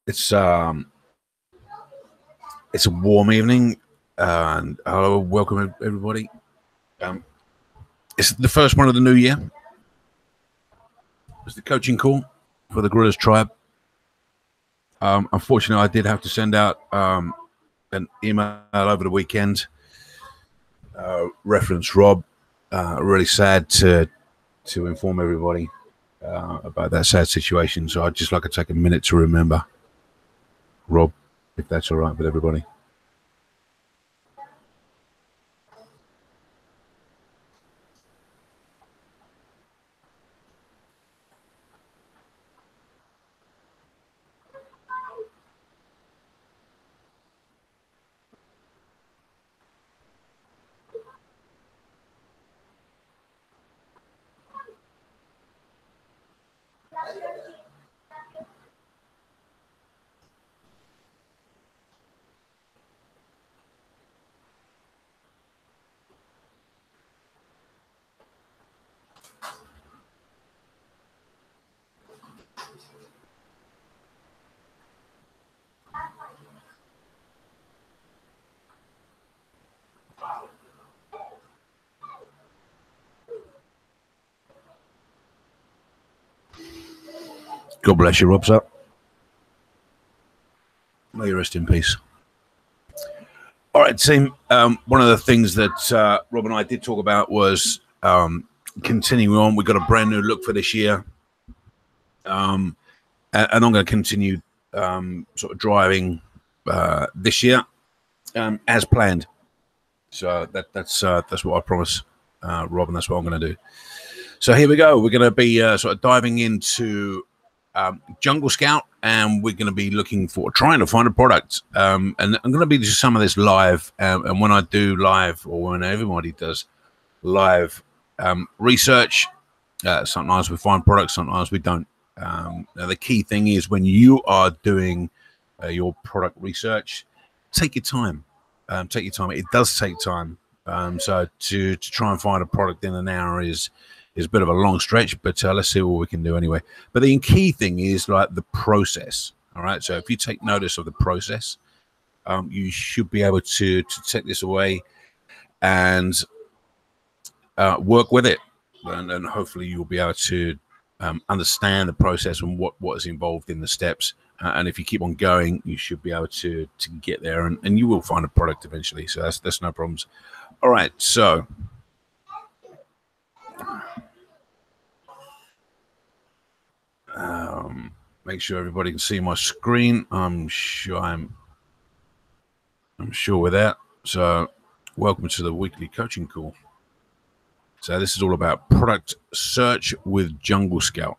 It's a warm evening, and hello, welcome everybody. It's the first one of the new year. It's the coaching call for the Gorillaz tribe. Unfortunately, I did have to send out an email over the weekend. Reference Rob. Really sad to inform everybody about that sad situation. So I'd just like to take a minute to remember Rob, if that's all right with everybody. God bless you, Rob, sir. May you rest in peace. All right, team. One of the things that Rob and I did talk about was continuing on. We've got a brand new look for this year. And I'm going to continue sort of driving this year as planned. So that's what I promise, Rob, and that's what I'm going to do. So here we go. We're going to be sort of diving into Jungle Scout, and we're going to be trying to find a product. And I'm going to be doing some of this live. And when I do live, or when everybody does live research, sometimes we find products, sometimes we don't. Now the key thing is when you are doing your product research, take your time. Take your time. It does take time. So to try and find a product in an hour is a bit of a long stretch, but let's see what we can do anyway. But the key thing is like the process. All right. So if you take notice of the process, you should be able to take this away and work with it, and hopefully you'll be able to understand the process and what is involved in the steps. And if you keep on going, you should be able to get there, and you will find a product eventually. So that's no problems. All right. So make sure everybody can see my screen. I'm sure with that. So welcome to the weekly coaching call. So this is all about product search with Jungle Scout.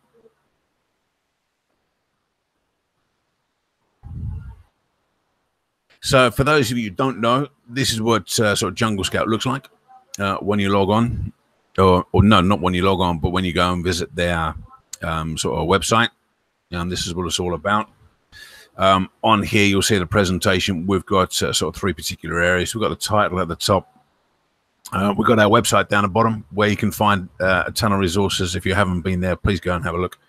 So for those of you who don't know, this is what sort of Jungle Scout looks like when you log on, or no, not when you log on, but when you go and visit their sort of website. This is what it's all about. On here, you'll see the presentation. We've got sort of three particular areas. We've got the title at the top. We've got our website down the bottom where you can find a ton of resources. If you haven't been there, please go and have a look.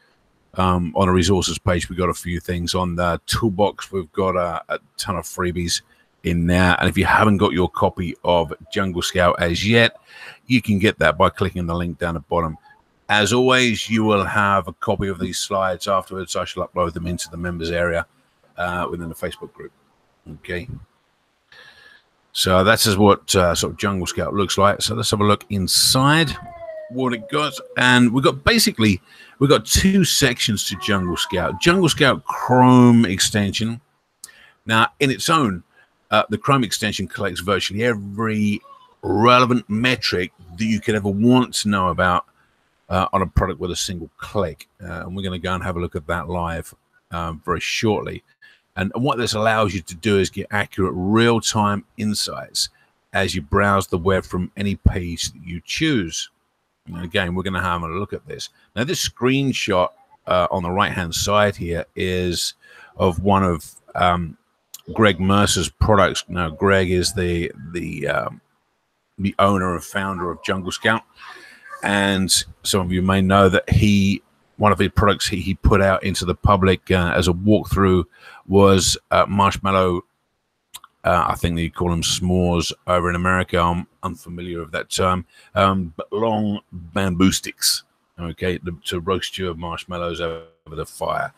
On the resources page, we've got a few things. On the toolbox, we've got a ton of freebies in there. And if you haven't got your copy of Jungle Scout as yet, you can get that by clicking the link down the bottom. As always, you will have a copy of these slides afterwards. I shall upload them into the members area within the Facebook group. Okay. So that's what sort of Jungle Scout looks like. So let's have a look inside what it got. And we've got two sections to Jungle Scout. Jungle Scout Chrome extension. Now, in its own, the Chrome extension collects virtually every relevant metric that you could ever want to know about on a product with a single click. And we're going to go and have a look at that live very shortly. And what this allows you to do is get accurate real-time insights as you browse the web from any page that you choose. And again, we're going to have a look at this. Now, this screenshot on the right-hand side here is of one of Greg Mercer's products. Now, Greg is the owner and founder of Jungle Scout. And some of you may know that he one of the products he put out into the public as a walkthrough was marshmallow. I think they call them s'mores over in America. I'm unfamiliar with that term, but long bamboo sticks, okay, to roast your marshmallows over the fire.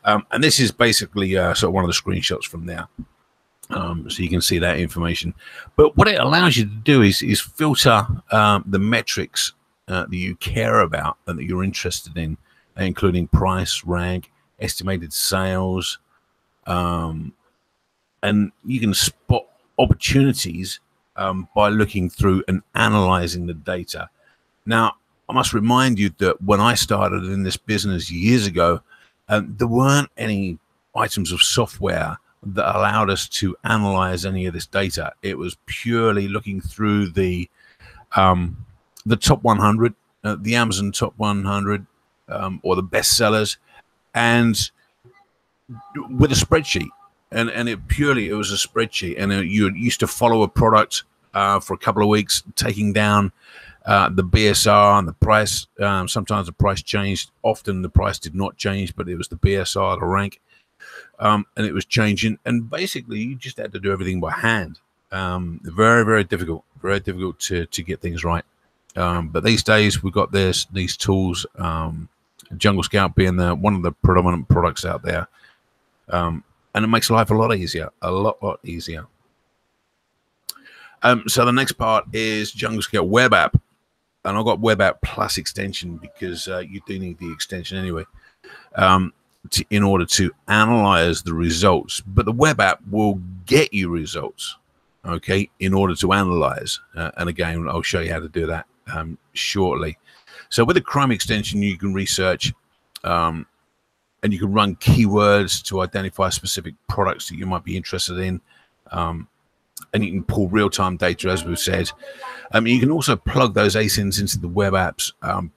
And this is basically sort of one of the screenshots from there. So you can see that information. But what it allows you to do is filter the metrics that you care about and that you're interested in, including price, rank, estimated sales, and you can spot opportunities by looking through and analyzing the data. Now, I must remind you that when I started in this business years ago, there weren't any items of software that allowed us to analyze any of this data. It was purely looking through the top 100, the Amazon top 100, or the bestsellers, and with a spreadsheet. And it was a spreadsheet, and you used to follow a product for a couple of weeks, taking down the BSR and the price. Sometimes the price changed. Often the price did not change, but it was the BSR, the rank, and it was changing. And basically, you just had to do everything by hand. Very, very difficult to get things right. But these days, we've got these tools. Jungle Scout being one of the predominant products out there. And it makes life a lot easier, a lot easier. So the next part is Jungle Scout Web App. And I've got Web App Plus extension because you do need the extension anyway in order to analyze the results. But the Web App will get you results, okay, in order to analyze. And again, I'll show you how to do that shortly. So with the Chrome extension, you can research and you can run keywords to identify specific products that you might be interested in. And you can pull real-time data, as we've said. You can also plug those ASINs into the web app's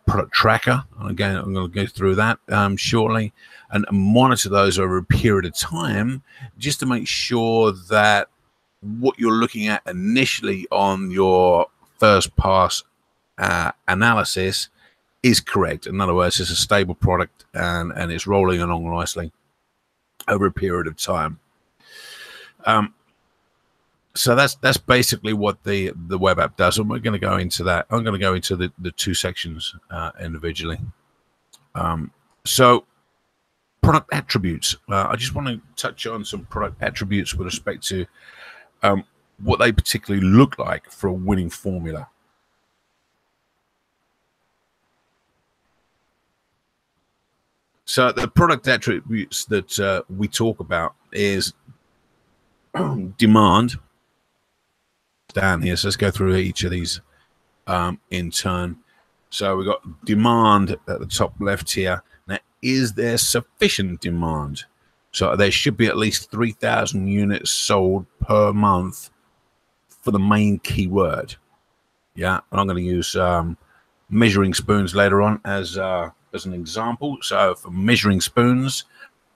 product tracker. And again, I'm going to go through that shortly, and monitor those over a period of time just to make sure that what you're looking at initially on your first pass analysis is correct. In other words, it's a stable product and it's rolling along nicely over a period of time. So that's basically what the web app does, and we're going to go into that. I'm going to go into the two sections individually. So product attributes. I just want to touch on some product attributes with respect to what they particularly look like for a winning formula. So the product attributes that we talk about is demand. Down here, so let's go through each of these in turn. So we've got demand at the top left here. Now, is there sufficient demand? So there should be at least 3,000 units sold per month for the main keyword. Yeah, and I'm going to use measuring spoons later on as an example. So for measuring spoons,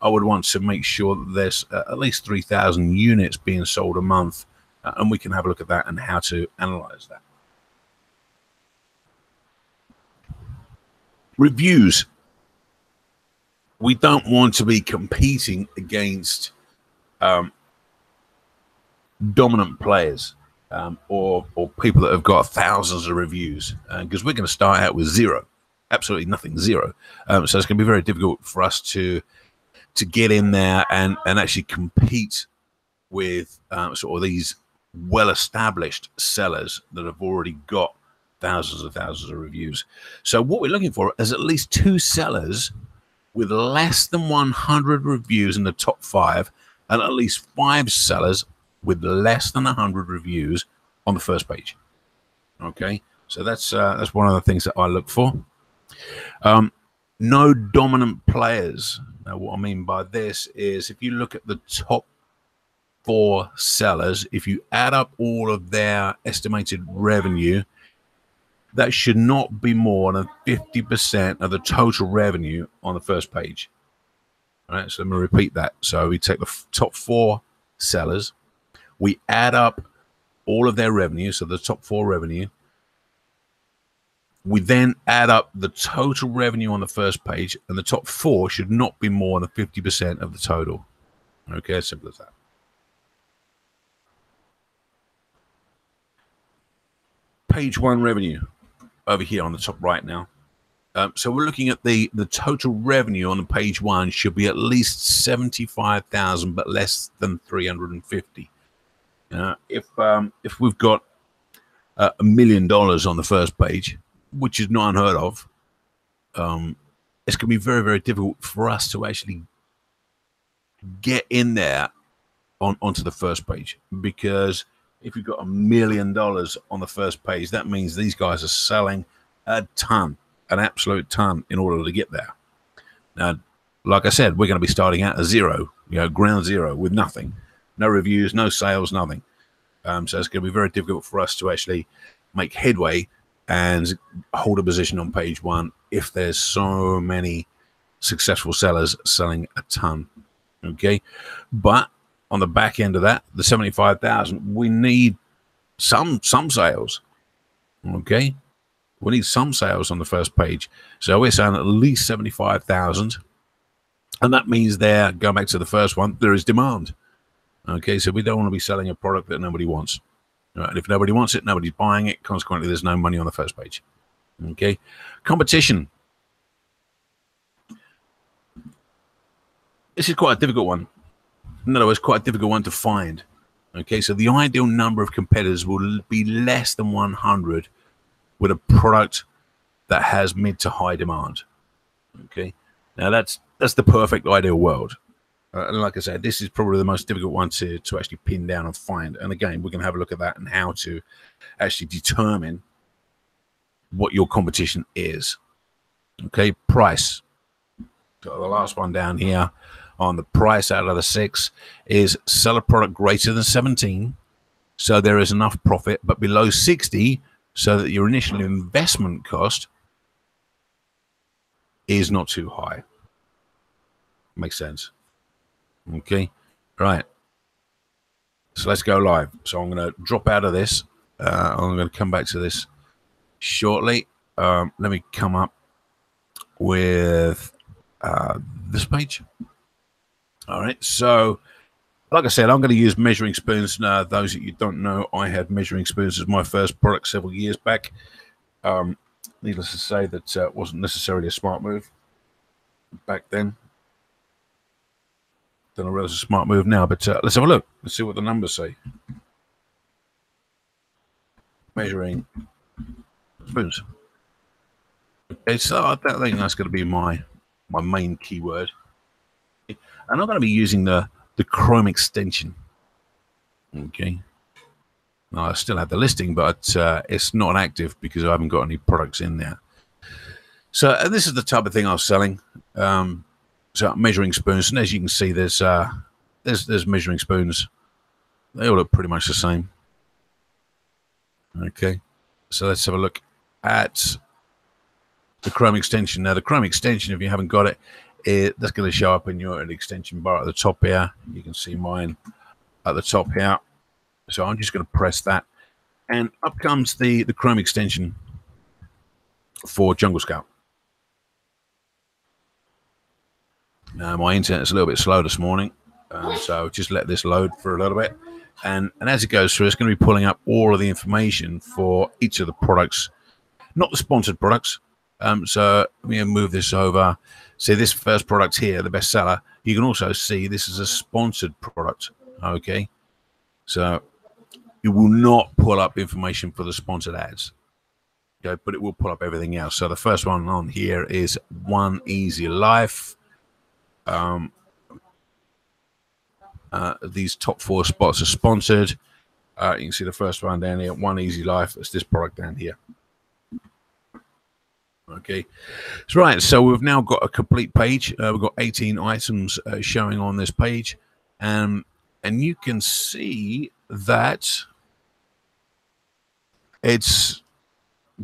I would want to make sure that there's at least 3,000 units being sold a month, and we can have a look at that and how to analyze that. Reviews. We don't want to be competing against dominant players or people that have got thousands of reviews, because we're going to start out with zero, absolutely nothing, zero. So it's going to be very difficult for us to get in there and actually compete with sort of these well-established sellers that have already got thousands of reviews. So what we're looking for is at least 2 sellers with less than 100 reviews in the top 5, and at least 5 sellers with less than 100 reviews on the first page. Okay, so that's one of the things that I look for. No dominant players. Now, what I mean by this is if you look at the top 4 sellers, if you add up all of their estimated revenue, that should not be more than 50% of the total revenue on the first page. All right, so let me repeat that. So we take the top 4 sellers, we add up all of their revenue, so the top 4 revenue, We then add up the total revenue on the first page, and the top 4 should not be more than 50% of the total. Okay, as simple as that. Page 1 revenue over here on the top right now. So we're looking at the total revenue on the page 1 should be at least 75,000, but less than 350. If we've got $1 million on the first page, which is not unheard of, it's going to be very, very difficult for us to actually get in there onto the first page, because if you've got $1 million on the first page, that means these guys are selling a ton, an absolute ton, in order to get there. Now, like I said, we're going to be starting out at zero, ground zero, with nothing, no reviews, no sales, nothing. So it's going to be very difficult for us to actually make headway and hold a position on page 1 if there's so many successful sellers selling a ton. Okay, but on the back end of that, the 75,000, we need some sales. Okay, we need some sales on the first page. So we're saying at least 75,000, and that means there, going back to the first one, there is demand. Okay, so we don't want to be selling a product that nobody wants. Right? And if nobody wants it, nobody's buying it. Consequently, there's no money on the first page. Okay, competition. This is quite a difficult one. In other words, quite a difficult one to find. Okay, so the ideal number of competitors will be less than 100 with a product that has mid to high demand. Okay, now that's the perfect ideal world. And like I said, this is probably the most difficult one to actually pin down and find. And again, we're going to have a look at that and how to actually determine what your competition is. Okay, price. So the last one down here on the price out of the 6 is sell a product greater than 17, so there is enough profit, but below 60, so that your initial investment cost is not too high. Makes sense. Okay, right. So let's go live. So I'm going to drop out of this. I'm going to come back to this shortly. Let me come up with this page. All right. So, like I said, I'm going to use measuring spoons. Now, those that you don't know, I had measuring spoons as my first product several years back. Needless to say, that wasn't necessarily a smart move back then. Don't know whether it's a smart move now, but let's have a look. Let's see what the numbers say. Measuring spoons. Okay, so I think that's going to be my main keyword. And I'm going to be using the Chrome extension. Okay. Now, I still have the listing, but it's not active because I haven't got any products in there. So this is the type of thing I was selling. So measuring spoons, and as you can see, there's measuring spoons. They all look pretty much the same. Okay, so let's have a look at the Chrome extension. Now, the Chrome extension, if you haven't got it, that's going to show up in your extension bar at the top here. You can see mine at the top here. So I'm just going to press that, and up comes the Chrome extension for Jungle Scout. My internet's a little bit slow this morning, so just let this load for a little bit. And as it goes through, it's going to be pulling up all of the information for each of the products, not the sponsored products. So let me move this over. See this first product here, the bestseller. You can also see this is a sponsored product. Okay, so it will not pull up information for the sponsored ads. Okay, but it will pull up everything else. So the first one on here is One Easy Life. These top 4 spots are sponsored. You can see the first one down here, One Easy Life. It's this product down here. Okay, that's right. So we've now got a complete page. We've got 18 items showing on this page, and you can see that it's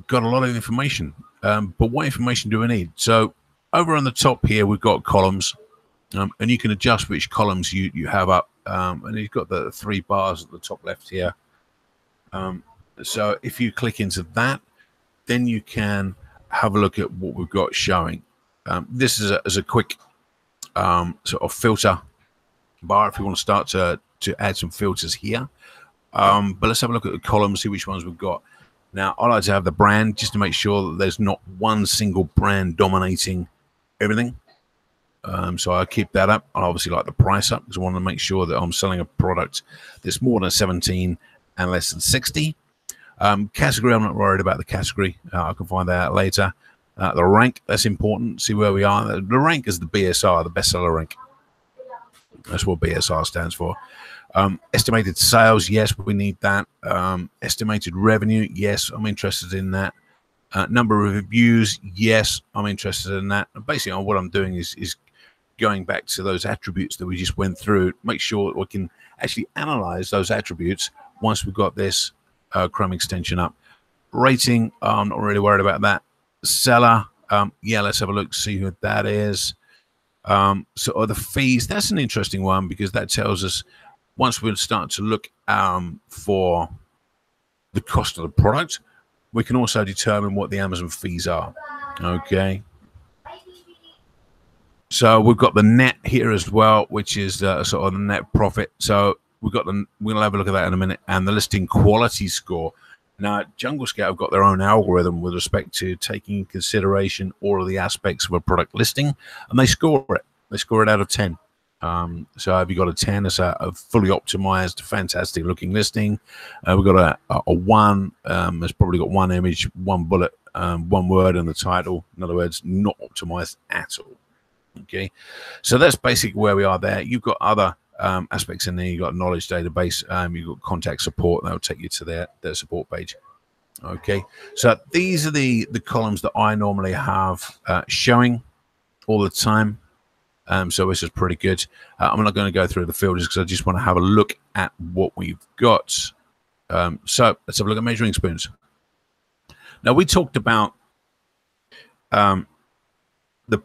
got a lot of information. But what information do we need? So over on the top here, we've got columns. And you can adjust which columns you have up. And you've got the 3 bars at the top left here. So if you click into that, then you can have a look at what we've got showing. This is a quick sort of filter bar if you want to start to add some filters here. But let's have a look at the columns, see which ones we've got. Now, I like to have the brand just to make sure that there's not one single brand dominating everything. So I keep that up. I obviously like the price up because I want to make sure that I'm selling a product that's more than 17 and less than 60. Category, I'm not worried about the category. I can find that out later. The rank, that's important. See where we are. The rank is the BSR, the bestseller rank. That's what BSR stands for. Estimated sales, yes, we need that. Estimated revenue, yes, I'm interested in that. Number of reviews, yes, I'm interested in that. And basically, what I'm doing is going back to those attributes that we just went through, make sure we can actually analyze those attributes once we've got this Chrome extension up. Rating, I'm not really worried about that. Seller, yeah, let's have a look, see who that is. So the fees, that's an interesting one because that tells us once we start to look for the cost of the product, we can also determine what the Amazon fees are. Okay. So we've got the net here as well, which is sort of the net profit. So we've got we'll have a look at that in a minute. And the listing quality score. Now, Jungle Scout have got their own algorithm with respect to taking into consideration all of the aspects of a product listing, and they score it. They score it out of 10. So if you got a 10, it's a fully optimized, fantastic looking listing. We've got a 1. It's probably got one image, one bullet, one word in the title. In other words, not optimized at all. Okay, so that's basically where we are there. You've got other aspects in there. You've got a knowledge database. You've got contact support. That will take you to their support page. Okay, so these are the columns that I normally have showing all the time. So this is pretty good. I'm not going to go through the filters because I just want to have a look at what we've got. So let's have a look at measuring spoons. Now, we talked about the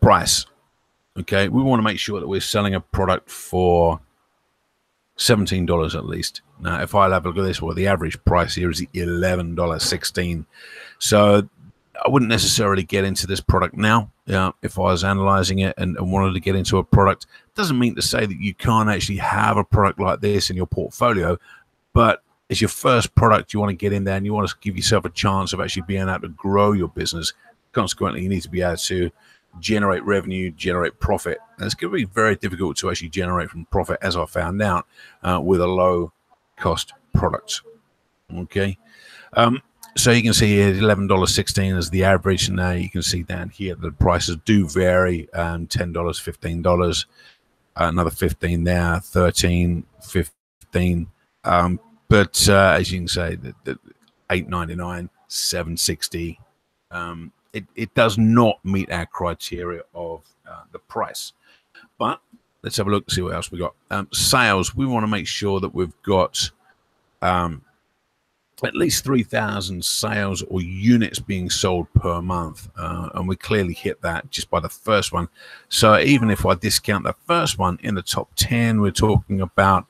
price. Okay, we want to make sure that we're selling a product for $17 at least. Now, if I have a look at this, well, the average price here is $11.16. So I wouldn't necessarily get into this product now. If I was analyzing it and wanted to get into a product, doesn't mean to say that you can't actually have a product like this in your portfolio, but it's your first product. You want to get in there and you want to give yourself a chance of actually being able to grow your business. Consequently, you need to be able to generate revenue, generate profit. And it's going to be very difficult to actually generate from profit, as I found out, with a low cost product. Okay. So you can see here $11.16 is the average. And now you can see down here the prices do vary. $10, $15, another 15 there, 13, 15. But as you can say, the $8.99, $7.60. It does not meet our criteria of the price. But let's have a look and see what else we got. Sales, we want to make sure that we've got at least 3,000 sales or units being sold per month. And we clearly hit that just by the first one. So even if I discount the first one in the top 10, we're talking about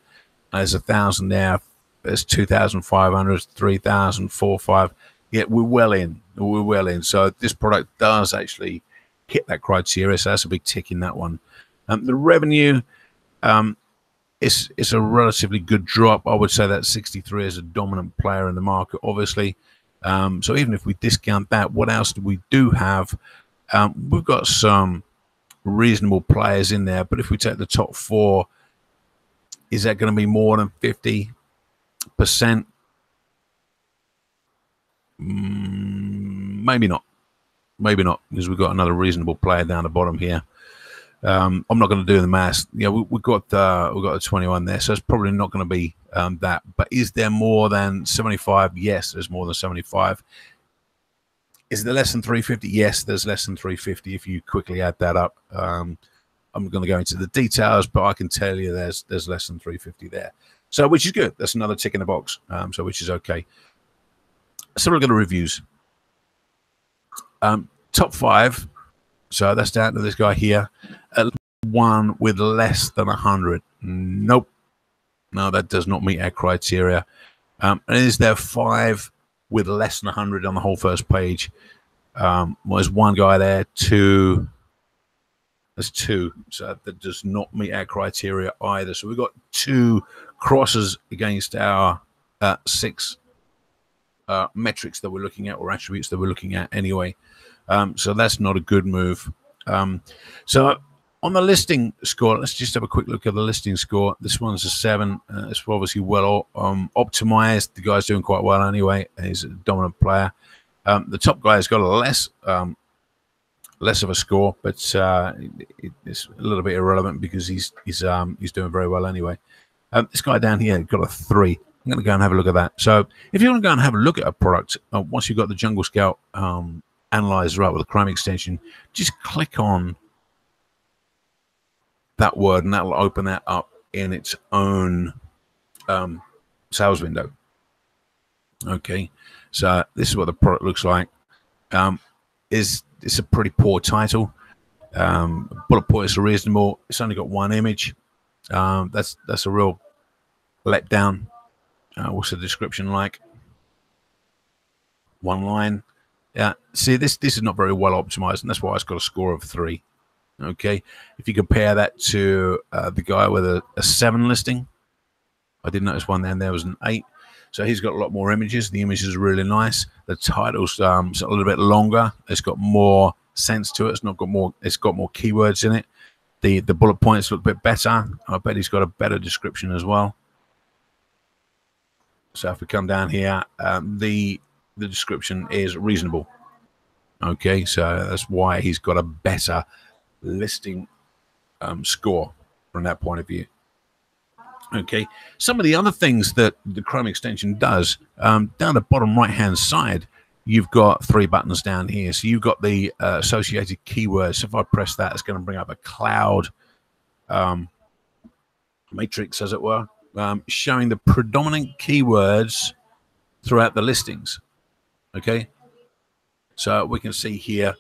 there's 1,000 there, there's 2,500, 3,000, 4, 5. Yeah, we're well in. We're well in. So this product does actually hit that criteria. So that's a big tick in that one. The revenue is a relatively good drop. I would say that 63 is a dominant player in the market, obviously. So even if we discount that, what else do we have? We've got some reasonable players in there. But if we take the top 4, is that going to be more than 50%? Maybe not. Maybe not, because we've got another reasonable player down the bottom here. I'm not going to do the math. Yeah, we've got a 21 there, so it's probably not going to be that. But is there more than 75? Yes, there's more than 75. Is there less than 350? Yes, there's less than 350. If you quickly add that up, I'm going to go into the details, but I can tell you there's less than 350 there. So which is good. That's another tick in the box. So which is okay. So we're going to reviews. Top 5. So that's down to this guy here. One with less than 100. Nope. No, that does not meet our criteria. And is there 5 with less than 100 on the whole first page. There's one guy there, two. There's two, so that does not meet our criteria either. So we've got two crosses against our six metrics that we're looking at, or attributes that we're looking at anyway. So that's not a good move. So on the listing score, let's just have a quick look at the listing score. This one's a 7. It's obviously well optimized. The guy's doing quite well anyway. He's a dominant player. The top guy has got a less of a score, but it's a little bit irrelevant because he's doing very well anyway. This guy down here got a 3. I'm going to go and have a look at that. So if you want to go and have a look at a product, once you've got the Jungle Scout analyzer right with the Chrome extension, just click on that word and that will open that up in its own sales window. Okay, so this is what the product looks like. It's a pretty poor title. Bullet points are reasonable. It's only got one image. That's a real letdown. What's the description like? One line. Yeah. See, this is not very well optimized, and that's why it's got a score of 3. Okay. If you compare that to the guy with a 7 listing, I did notice one there was an 8. So he's got a lot more images. The images are really nice. The title's a little bit longer. It's got more sense to it. It's got more keywords in it. The bullet points look a bit better. I bet he's got a better description as well. So if we come down here, the description is reasonable. Okay, so that's why he's got a better listing score from that point of view. Okay, some of the other things that the Chrome extension does, down the bottom right-hand side, you've got 3 buttons down here. So you've got the associated keywords. So if I press that, it's going to bring up a cloud matrix, as it were, showing the predominant keywords throughout the listings. Okay, so we can see here,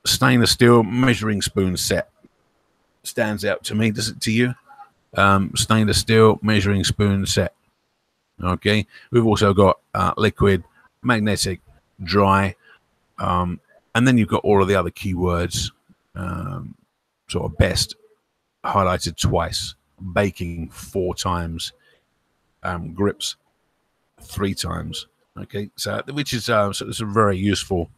stainless steel measuring spoon set stands out to me. Does it to you? Stainless steel measuring spoon set. Okay, we've also got liquid, magnetic, dry, and then you've got all of the other keywords, sort of best highlighted twice, baking 4 times, grips 3 times. Okay, so which is so it's a very useful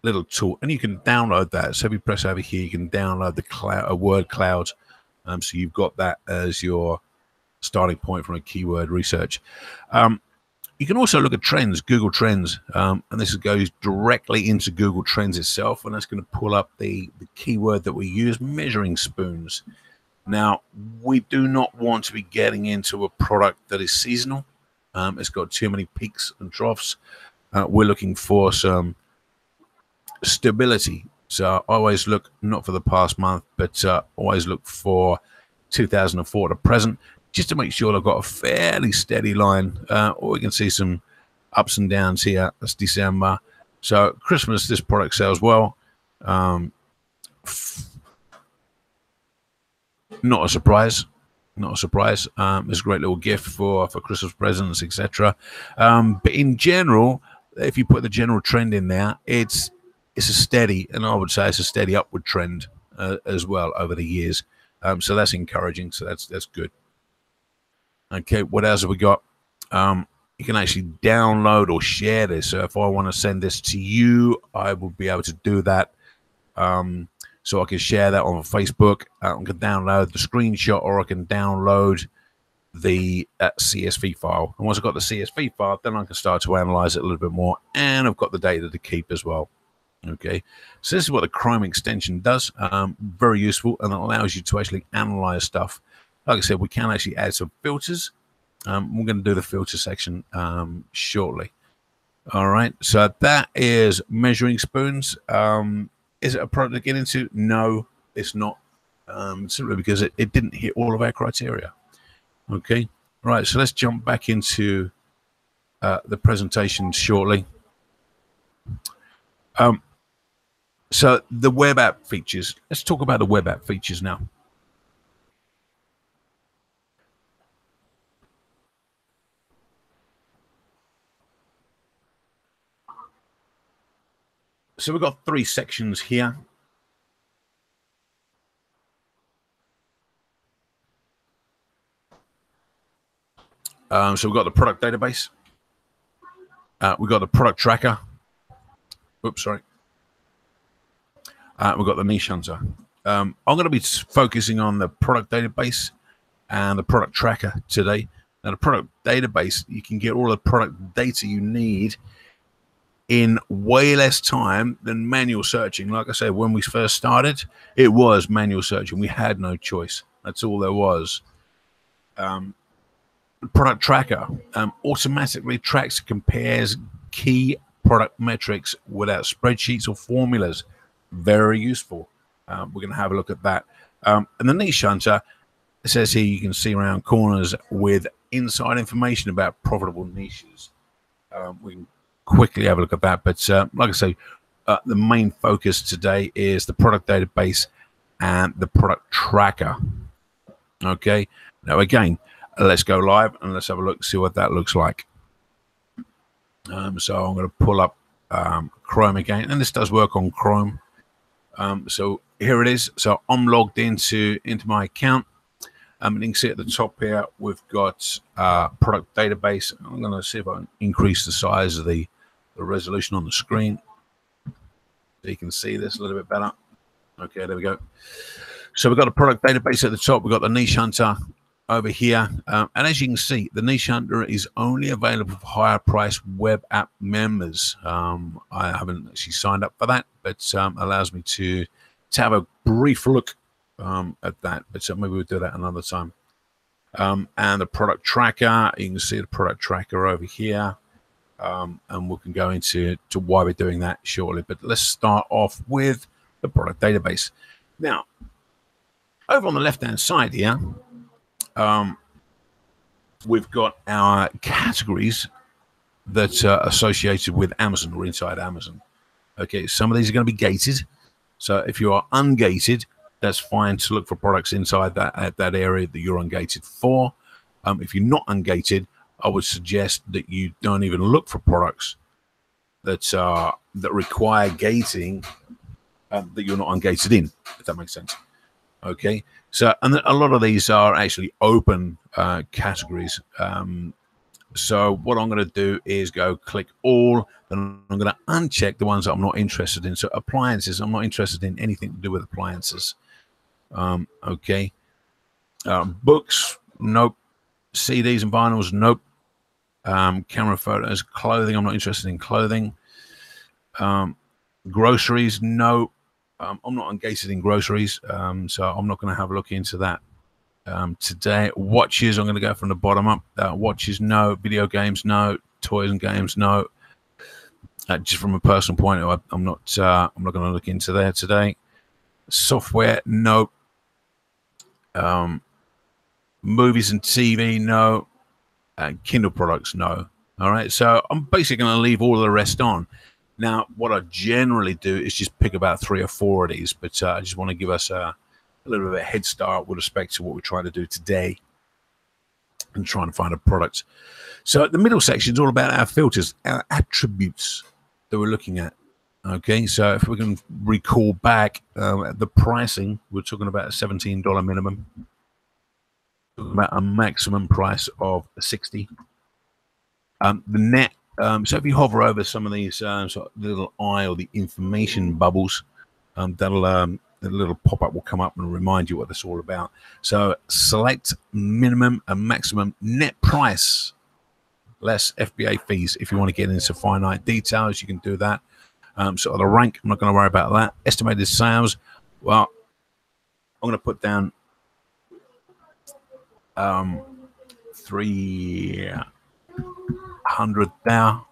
little tool, and you can download that. So if you press over here, you can download the word cloud. So you've got that as your starting point from a keyword research. You can also look at trends, Google Trends, and this goes directly into Google Trends itself, and that's going to pull up the keyword that we use, measuring spoons. Now, we do not want to be getting into a product that is seasonal. It's got too many peaks and troughs. We're looking for some stability. So I always look not for the past month, but always look for 2004 to present, just to make sure I've got a fairly steady line. Or we can see some ups and downs here. That's December. So Christmas, this product sells well. Not a surprise. Not a surprise. It's a great little gift for Christmas presents, etc. But in general, if you put the general trend in there, it's a steady, and I would say it's a steady upward trend as well over the years. So that's encouraging. So that's good. Okay, what else have we got? You can actually download or share this. So if I want to send this to you, I will be able to do that. So I can share that on Facebook. I can download the screenshot, or I can download the CSV file. And once I've got the CSV file, then I can start to analyze it a little bit more. And I've got the data to keep as well. Okay, so this is what the Chrome extension does. Very useful, and it allows you to actually analyze stuff. Like I said, we can actually add some filters. We're going to do the filter section shortly. All right, so that is measuring spoons. Is it a product to get into? No, it's not. Simply because it didn't hit all of our criteria. Okay, right, so let's jump back into the presentation shortly. So the web app features. Let's talk about the web app features now. So we've got 3 sections here. So we've got the product database. We've got the product tracker. Oops, sorry. We've got the niche hunter. I'm going to be focusing on the product database and the product tracker today. Now, the product database, you can get all the product data you need in way less time than manual searching. Like I said, when we first started, it was manual searching. We had no choice. That's all there was. Product tracker automatically tracks and compares key product metrics without spreadsheets or formulas. Very useful. We're going to have a look at that. And the niche hunter, it says here you can see around corners with inside information about profitable niches. We can quickly have a look at that. But like I say, the main focus today is the product database and the product tracker. Okay. Now, again, let's go live and let's have a look, see what that looks like. So I'm going to pull up Chrome again, and this does work on Chrome. So here it is. So I'm logged into my account. And you can see at the top here, we've got product database. I'm going to see if I can increase the size of the resolution on the screen so you can see this a little bit better. Okay, there we go. So we've got a product database at the top. We've got the niche hunter over here. And as you can see, the niche hunter is only available for higher price web app members. I haven't actually signed up for that, but allows me to have a brief look at that. But maybe we'll do that another time. And the product tracker, you can see the product tracker over here. And we can go into why we're doing that shortly. But let's start off with the product database. Now, over on the left-hand side here, we've got our categories that are associated with Amazon or inside Amazon. Okay, some of these are going to be gated. So if you are ungated, that's fine to look for products inside that area that you're ungated for. If you're not ungated, I would suggest that you don't even look for products that require gating that you're not ungated in, if that makes sense. Okay, so and a lot of these are actually open categories. So what I'm going to do is go click all, then I'm going to uncheck the ones that I'm not interested in. So appliances, I'm not interested in anything to do with appliances. Okay, books, nope. CDs and vinyls, nope. Camera photos, clothing, I'm not interested in clothing. Groceries, no. I'm not ungated in groceries, so I'm not going to have a look into that today. Watches, I'm going to go from the bottom up. Watches, no. Video games, no. Toys and games, no. Just from a personal point of view, I'm not going to look into there today. Software, no. Movies and TV, no. Kindle products, no. All right, so I'm basically going to leave all of the rest on. Now, what I generally do is just pick about 3 or 4 of these, but I just want to give us a little bit of a head start with respect to what we're trying to do today and trying to find a product. So the middle section is all about our filters, our attributes that we're looking at. Okay, so if we can recall back the pricing, we're talking about a $17 minimum, about a maximum price of 60. The net. So if you hover over some of these sort of little eye or the information bubbles, the little pop-up will come up and remind you what that's all about. So select minimum and maximum net price, less FBA fees. If you want to get into finite details, you can do that. Sort of the rank, I'm not going to worry about that. Estimated sales, well, I'm going to put down 300 now.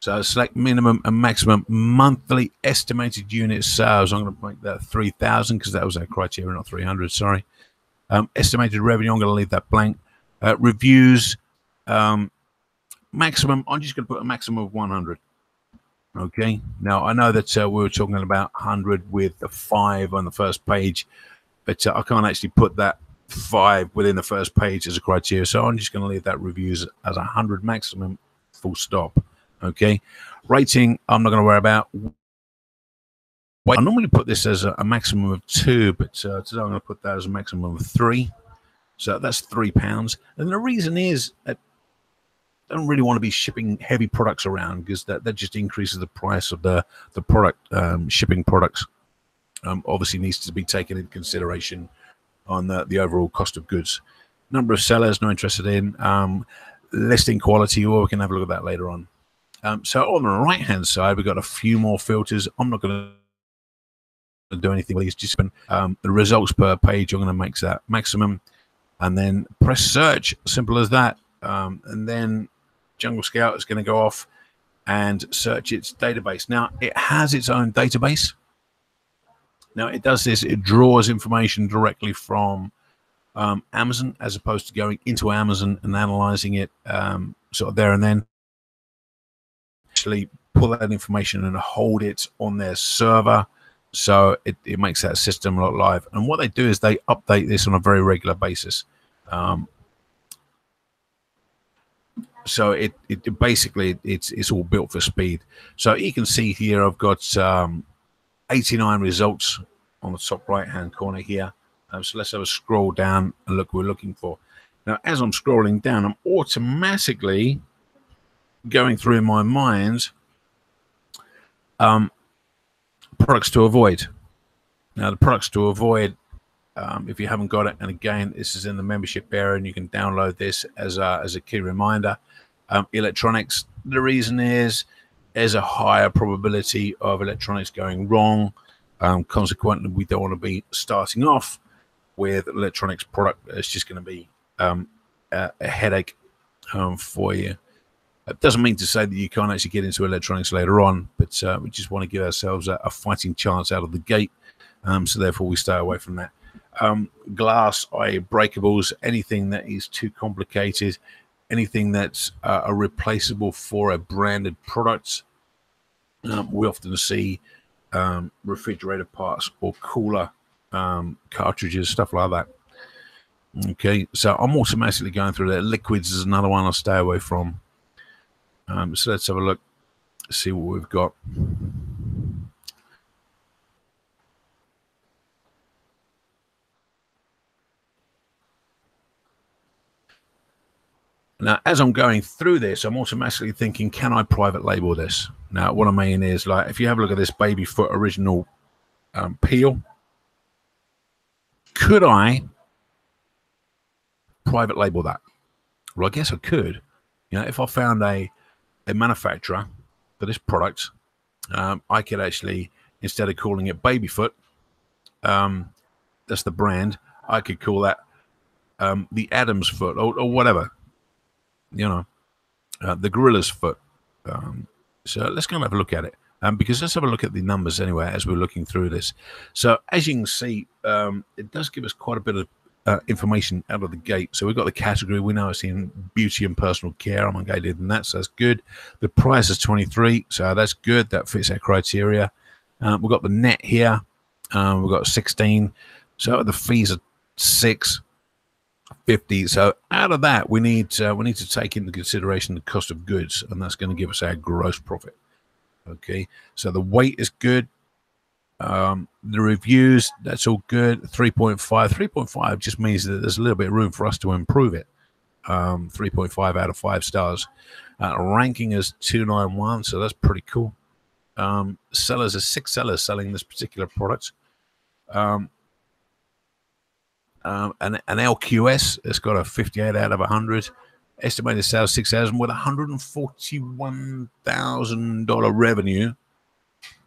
So select minimum and maximum monthly estimated unit sales. I'm going to make that 3,000 because that was our criteria, not 300. Sorry. Estimated revenue, I'm going to leave that blank. Reviews, maximum. I'm just going to put a maximum of 100. Okay. Now I know that we were talking about 100 with the 5 on the first page, but I can't actually put that 5 within the first page as a criteria. So I'm just going to leave that reviews as 100 maximum full stop. Okay, rating, I'm not going to worry about. I normally put this as a maximum of 2, but today I'm going to put that as a maximum of 3. So that's £3. And the reason is I don't really want to be shipping heavy products around, because that just increases the price of the product. Shipping products obviously needs to be taken into consideration on the overall cost of goods. Number of sellers, not interested in. Listing quality, or we can have a look at that later on. So on the right hand side, we've got a few more filters. I'm not going to do anything with these. Just the results per page, I'm going to make that maximum, and then press search. Simple as that. And then Jungle Scout is going to go off and search its database. Now it has its own database. Now it does this, it draws information directly from Amazon, as opposed to going into Amazon and analyzing it sort of there and then. Actually pull that information and hold it on their server, so it makes that system look live. And what they do is they update this on a very regular basis. So it basically it's all built for speed. So you can see here I've got 89 results on the top right hand corner here. So let's have a scroll down and look what we're looking for. Now as I'm scrolling down, I'm automatically going through in my mind products to avoid. Now the products to avoid, if you haven't got it, and again this is in the membership area and you can download this as a key reminder. Electronics, the reason is there's a higher probability of electronics going wrong. Consequently, we don't want to be starting off with electronics product. It's just going to be a headache for you. It doesn't mean to say that you can't actually get into electronics later on, but we just want to give ourselves a fighting chance out of the gate. So therefore we stay away from that. Glass, i.e. breakables, anything that is too complicated, anything that's a replaceable for a branded product. We often see refrigerator parts or cooler cartridges, stuff like that. Okay, so I'm automatically going through that. Liquids is another one I'll stay away from. So let's have a look, see what we've got. Now, as I'm going through this, I'm automatically thinking, can I private label this? Now, what I mean is, like, if you have a look at this baby foot original peel, could I private label that? Well, I guess I could. You know, if I found a manufacturer for this product, I could actually, instead of calling it baby foot, that's the brand, I could call that the Adam's foot, or whatever. You know, the Gorillaz foot. So let's go and have a look at it, because let's have a look at the numbers anyway as we're looking through this. So as you can see, it does give us quite a bit of information out of the gate. So we've got the category. We know it's in beauty and personal care. I'm engaged in that, so that's good. The price is 23, so that's good. That fits our criteria. We've got the net here. We've got 16. So the fees are 6.50. So out of that, we need to take into consideration the cost of goods, and that's going to give us our gross profit. Okay, so the weight is good. The reviews, that's all good. 3.5. 3.5 just means that there's a little bit of room for us to improve it. 3.5 out of 5 stars. Ranking is 291, so that's pretty cool. Sellers are 6 sellers selling this particular product. An LQS, it's got a 58 out of 100. Estimated sales 6,000 with $141,000 revenue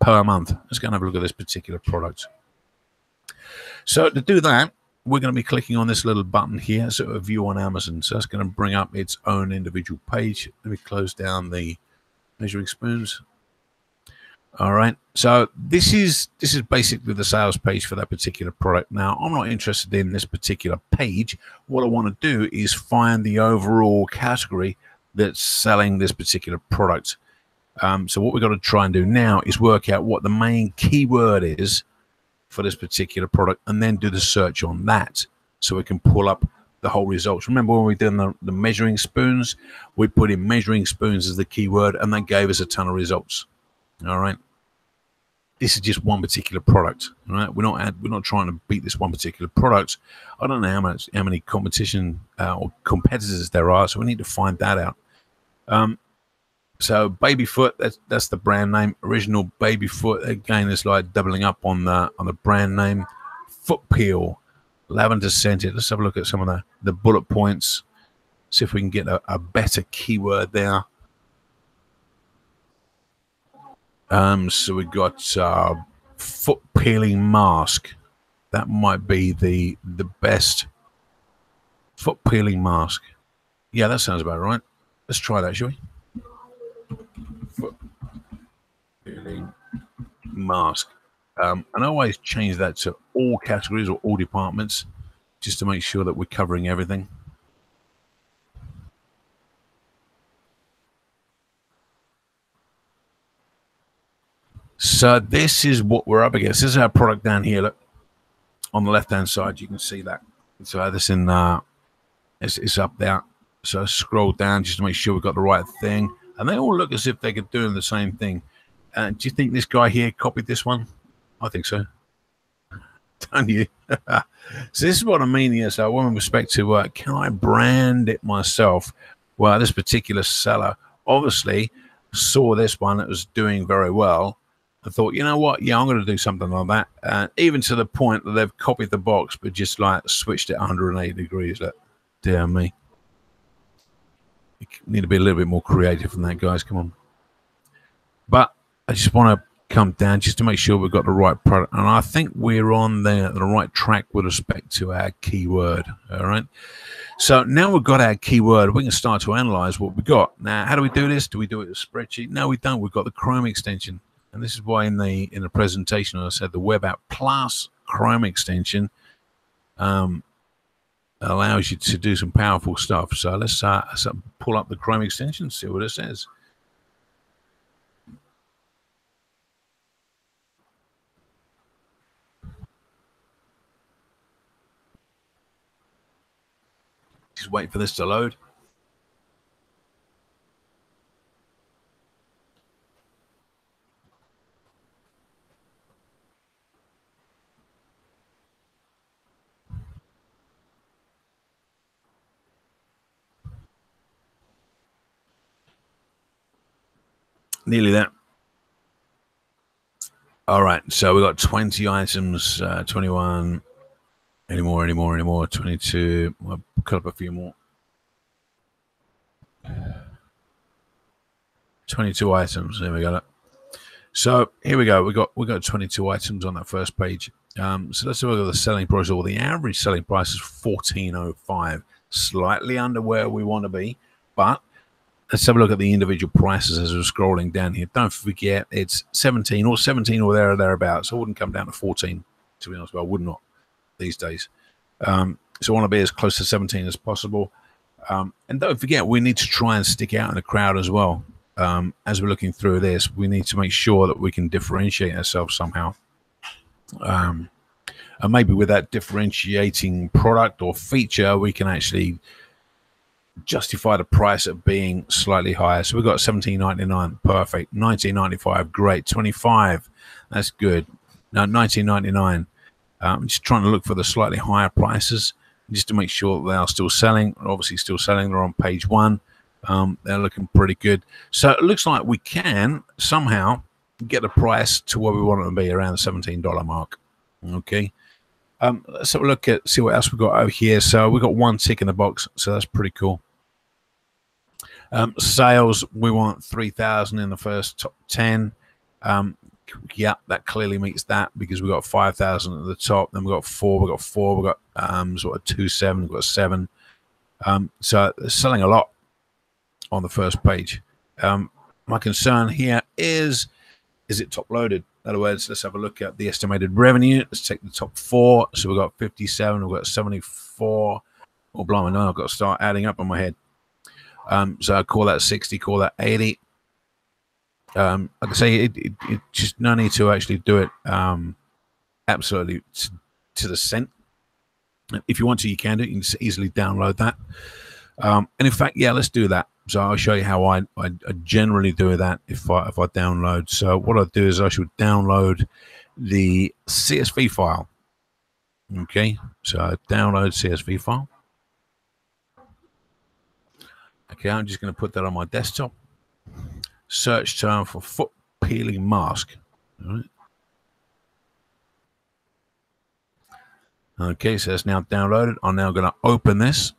per month. Let's go and have a look at this particular product. So to do that, we're going to be clicking on this little button here, so a view on Amazon. So that's going to bring up its own individual page. Let me close down the measuring spoons. All right, so this is basically the sales page for that particular product. Now, I'm not interested in this particular page. What I want to do is find the overall category that's selling this particular product. So what we've got to try and do now is work out what the main keyword is for this particular product, and then do the search on that, so we can pull up the whole results. Remember when we did the measuring spoons, we put in measuring spoons as the keyword, and that gave us a ton of results. All right. This is just one particular product. All right. We're not trying to beat this one particular product. I don't know how many competition or competitors there are, so we need to find that out. So Babyfoot, that's the brand name. Original Babyfoot, again, is like doubling up on the brand name. Foot Peel, lavender scented. Let's have a look at some of the bullet points. See if we can get a better keyword there. So we got foot peeling mask. That might be the best. Foot peeling mask. Yeah, that sounds about right. Let's try that, shall we? Foot peeling mask. And I always change that to all categories or all departments, just to make sure that we're covering everything. So this is what we're up against. This is our product down here. Look, on the left-hand side, you can see that. So this in it's up there. So scroll down just to make sure we've got the right thing. And they all look as if they're doing the same thing. Do you think this guy here copied this one? I think so. Don't you? So this is what I mean here. So with respect to can I brand it myself? Well, this particular seller obviously saw this one that was doing very well. I thought, you know what? Yeah, I'm going to do something like that. And even to the point that they've copied the box, but just like switched it 180 degrees. Look, dear me. You need to be a little bit more creative than that, guys. Come on. But I just want to come down just to make sure we've got the right product. And I think we're on the right track with respect to our keyword. All right. So now we've got our keyword, we can start to analyze what we got. Now, how do we do this? Do we do it with a spreadsheet? No, we don't. We've got the Chrome extension. And this is why in the presentation I said the Web App Plus Chrome extension allows you to do some powerful stuff. So let's pull up the Chrome extension, see what it says. Just wait for this to load. Nearly there. All right, so we got 20 items, 21, any more, 22. We'll cut up a few more. 22 items. There we go. So here we go. We got 22 items on that first page. So let's have a look at the selling price. Or the average selling price is $14.05, slightly under where we want to be, but let's have a look at the individual prices as we're scrolling down here. Don't forget it's 17 or there or thereabouts. I wouldn't come down to 14, to be honest. But I would not these days. So I want to be as close to 17 as possible. And don't forget, we need to try and stick out in the crowd as well. As we're looking through this, we need to make sure that we can differentiate ourselves somehow. And maybe with that differentiating product or feature, we can actually justify the price of being slightly higher. So we've got $17.99, perfect. $19.95, great. $25, that's good. Now $19.99. I'm just trying to look for the slightly higher prices just to make sure that they are still selling. Obviously still selling. They're on page 1. They're looking pretty good. So it looks like we can somehow get the price to where we want it to be, around the $17 mark. Okay. Let's have a look at, see what else we've got over here. So we've got one tick in the box, so that's pretty cool. Sales, we want 3,000 in the first top 10. Yeah, that clearly meets that because we've got 5,000 at the top. Then we've got 4, we've got sort of 2, 7, we've got 7. So they're selling a lot on the first page. My concern here is it top loaded? In other words, let's have a look at the estimated revenue. Let's take the top 4. So we've got 57, we've got 74. Oh, blimey, no, I've got to start adding up on my head. So I call that 60, call that 80. Like I say, it just no need to actually do it absolutely to the cent. If you want to, you can do it. You can easily download that. And in fact, yeah, let's do that. So I'll show you how I generally do that if I download. So what I do is I should download the CSV file. Okay, so I download CSV file. Okay, I'm just going to put that on my desktop. Search term for foot peeling mask. All right. Okay, so it's now downloaded. I'm now going to open this,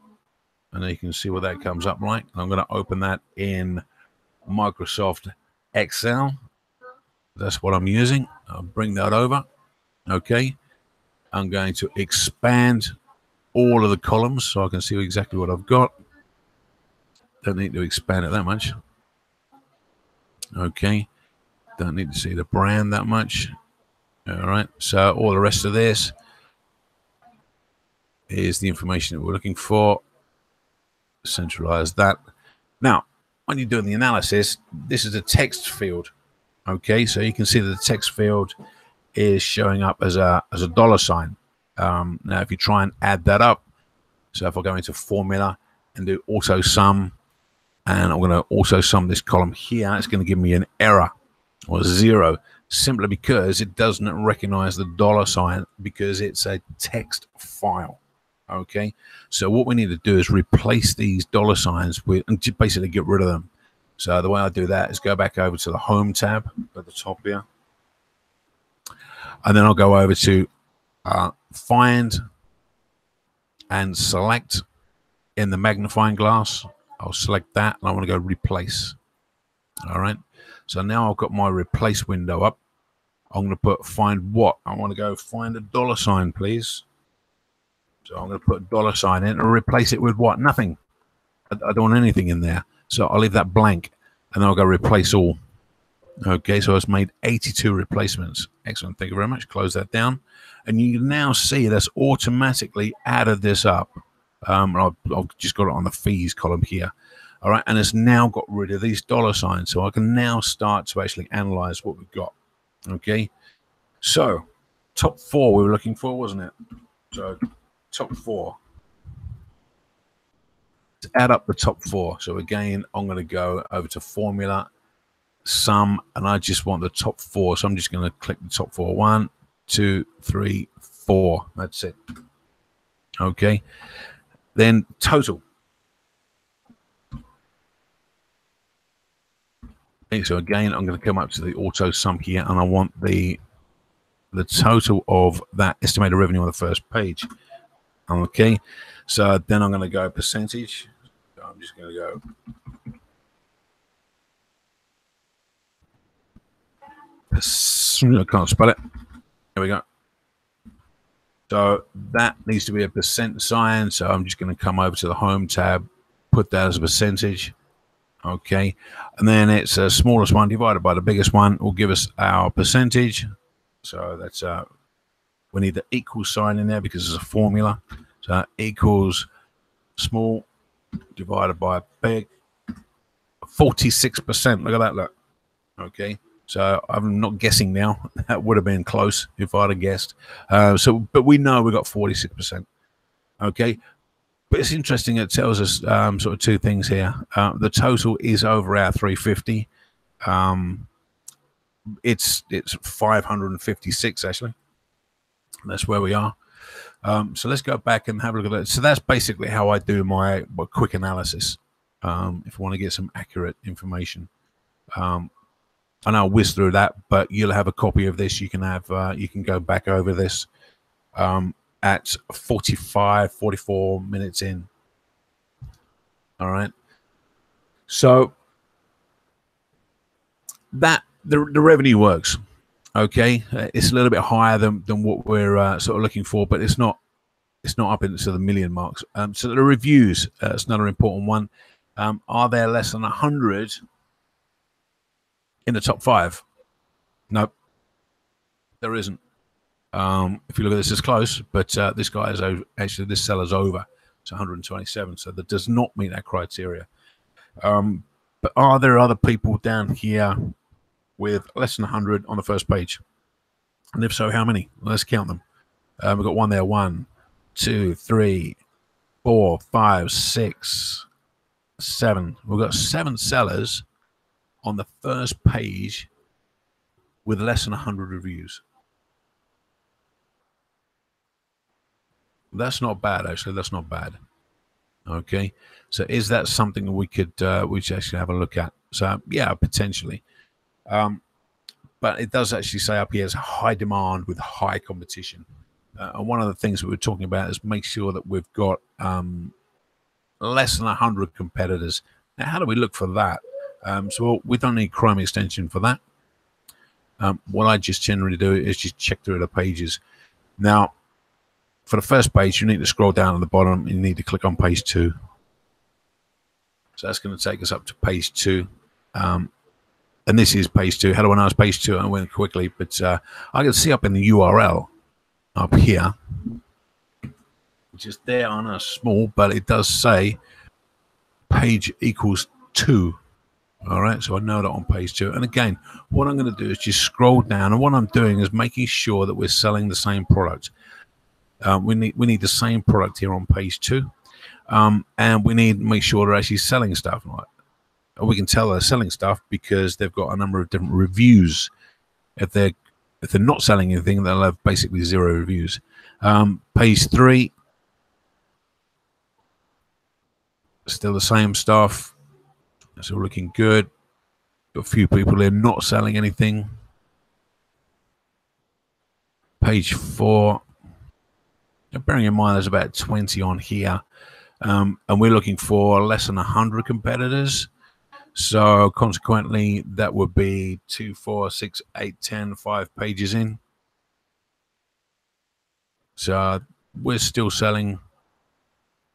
and you can see what that comes up like. I'm going to open that in Microsoft Excel. That's what I'm using. I'll bring that over. Okay, I'm going to expand all of the columns so I can see exactly what I've got. Don't need to expand it that much. Okay, don't need to see the brand that much. All right, so all the rest of this is the information that we're looking for. Centralize that. Now, when you're doing the analysis, this is a text field. Okay, so you can see that the text field is showing up as a dollar sign. Now, if you try and add that up, so if I go into formula and do auto sum, and I'm going to also sum this column here, it's going to give me an error or 0, simply because it doesn't recognize the dollar sign because it's a text file. Okay, so what we need to do is replace these dollar signs with, and basically get rid of them. So the way I do that is go back over to the Home tab at the top here, and then I'll go over to Find and Select in the magnifying glass. I'll select that, and I want to go Replace. All right, so now I've got my Replace window up. I'm going to put Find What. I want to go find a dollar sign, please. So I'm going to put a dollar sign in and replace it with what? Nothing. I don't want anything in there. So I'll leave that blank, and then I'll go Replace All. Okay, so it's made 82 replacements. Excellent. Thank you very much. Close that down. And you can now see that's automatically added this up. I've just got it on the fees column here. All right, and it's now got rid of these dollar signs. So I can now start to actually analyze what we've got. Okay, so top 4 we were looking for, wasn't it? So top 4. To add up the top 4. So again, I'm going to go over to formula, sum, and I just want the top 4. So I'm just going to click the top 4. 1, 2, 3, 4. That's it. Okay. Then total. Okay, so again, I'm going to come up to the auto sum here, and I want the total of that estimated revenue on the first page. Okay, so then I'm going to go percentage. So I'm just going to go I can't spell it. There we go. So that needs to be a percent sign. So I'm just going to come over to the Home tab, put that as a percentage. Okay, and then it's the smallest one divided by the biggest one will give us our percentage. So that's we need the equal sign in there because it's a formula. So equals small divided by big. 46%. Look at that. Look. Okay. So I'm not guessing now. That would have been close if I'd have guessed. But we know we got 46%. Okay. But it's interesting. It tells us sort of 2 things here. The total is over our 350. It's 556 actually. That's where we are. So let's go back and have a look at that. So that's basically how I do my quick analysis. If I want to get some accurate information, and I'll whiz through that. But you'll have a copy of this. You can have you can go back over this at 44 minutes in. All right. So that the revenue works. Okay, it's a little bit higher than what we're sort of looking for, but it's not up into the million marks. So the reviews, it's another important one. Are there less than 100 in the top 5? Nope, there isn't. If you look at this, it's close, but this guy is actually, this seller's over. It's 127, so that does not meet that criteria. But are there other people down here with less than 100 on the first page? And if so, how many? Let's count them. We've got one there. 1, 2, 3, 4, 5, 6, 7. We've got 7 sellers on the first page with less than 100 reviews. That's not bad, actually. That's not bad. Okay, so is that something we should actually have a look at? So yeah, potentially. But it does actually say up here is high demand with high competition. And one of the things that we're talking about is make sure that we've got less than 100 competitors. Now, how do we look for that? So we don't need Chrome extension for that. What I just generally do is just check through the pages. Now, for the first page, you need to scroll down at the bottom. You need to click on page 2. So that's going to take us up to page 2. And this is page 2. How do I know it's page 2? I went quickly, but I can see up in the URL up here, which is there on a small, but it does say page equals 2. All right, so I know that on page 2. And again, what I'm going to do is just scroll down, and what I'm doing is making sure that we're selling the same product. We need the same product here on page 2, and we need to make sure they're actually selling stuff. Right? We can tell they're selling stuff because they've got a number of different reviews. If they're not selling anything, they'll have basically 0 reviews. Page 3, still the same stuff. It's all looking good. Got a few people here not selling anything. Page 4. Now, bearing in mind there's about 20 on here, and we're looking for less than 100 competitors. So consequently, that would be 2, 4, 6, 8, 10, 5 pages in. So we're still selling,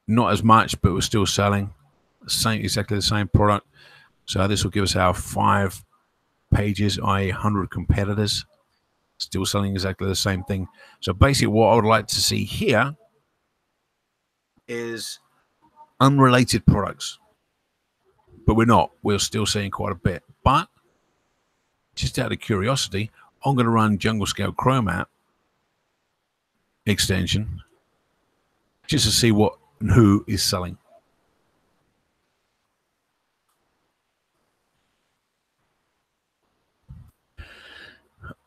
not as much, but we're still selling exactly the same product. So this will give us our 5 pages, i.e. 100 competitors, still selling exactly the same thing. So basically what I would like to see here is unrelated products. But we're not. We're still seeing quite a bit. But just out of curiosity, I'm going to run Jungle Scout Chrome app extension just to see what and who is selling.